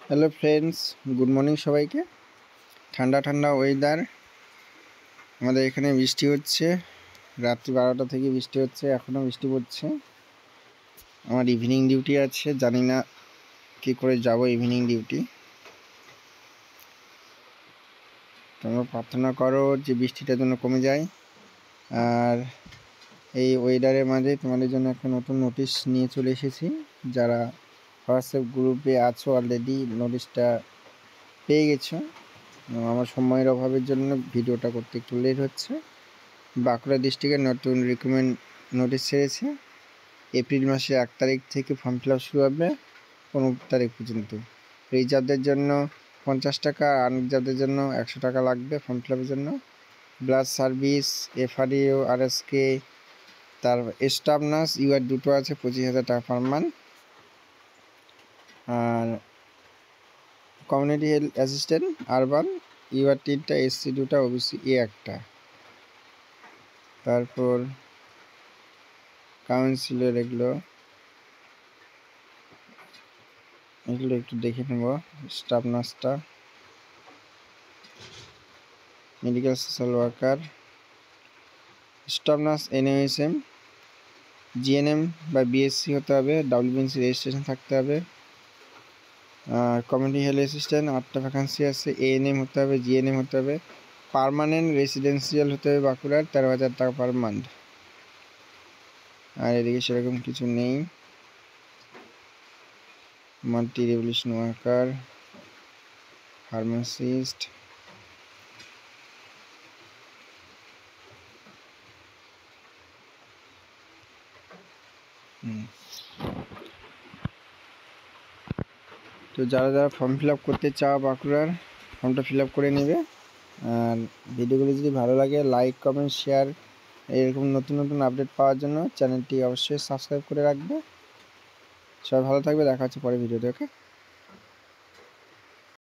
Hello friends, good morning সবাইকে। ঠান্ডা ঠান্ডা ওয়েদার, আমাদের এখানে বৃষ্টি হচ্ছে। রাত্রি 12টা থেকে বৃষ্টি হচ্ছে, এখনও বৃষ্টি পড়ছে। আমার ইভিনিং ডিউটি আছে, জানি না কী করে যাব ইভিনিং ডিউটি। তোমরা প্রার্থনা করো যে বৃষ্টিটা যেন কমে যায়। আর এই ওয়েদারের মাঝে তোমাদের জন্য একটা নতুন নোটিশ নিয়ে চলে এসেছি। যারা হোয়াটসঅ্যাপ গ্রুপে আছো অলরেডি নোটিশটা পেয়ে গেছো। আমার সময়ের অভাবের জন্য ভিডিওটা করতে একটু লেট হচ্ছে। বাঁকুড়া ডিস্ট্রিক্টের নতুন রিক্রুটমেন্ট নোটিশ ছেড়েছে। এপ্রিল মাসে 1 তারিখ থেকে ফর্ম ফিল আপ শুরু হবে 15 তারিখ পর্যন্ত। রিজার্ভদের জন্য 50 টাকা, আনরিজার্ভদের জন্য 100 টাকা লাগবে ফর্ম ফিল আপের জন্য। ব্লাড সার্ভিস, এফআরইও, আরএসকে, তার স্টাফ নার্স ইউআর দুটো আছে, 25,000 টাকা পার মান্থ। আর community health assistant urban UR 3টা, এসসি 2টা, ওবিসি একটা। তারপর কাউন্সিলর এগুলো একটু দেখে নেব। স্টাফ নার্সটা, medical social worker, staff nurse NMSM, GNM বা বিএসসি হতে হবে, ডাব্লিউবিএনসি রেজিস্ট্রেশন থাকতে হবে। আর কমিউনিটি হেলথ অ্যাসিস্ট্যান্ট 8টা ভ্যাকান্সি আছে, এএনএম হতে হবে, জিএনএম হতে হবে, পার্মানেন্ট রেসিডেন্সিয়াল হতে হবে বাঁকুড়ার, 13,000 টাকা পার মান্থ। আর এদিকে সেরকম কিছু নেই। মাল্টি রেভলিউশন ওয়ার্কার, ফার্মাসিস্ট, তো যারা যারা ফর্ম ফিল আপ করতে চাও বাঁকুড়ার, ফর্মটা ফিল আপ করে নেবে। আর ভিডিওগুলো যদি ভালো লাগে লাইক, কমেন্ট, শেয়ার, এরকম নতুন নতুন আপডেট পাওয়ার জন্য চ্যানেলটি অবশ্যই সাবস্ক্রাইব করে রাখবে। সবাই ভালো থাকবে, দেখা হচ্ছে পরে ভিডিওতে। ওকে।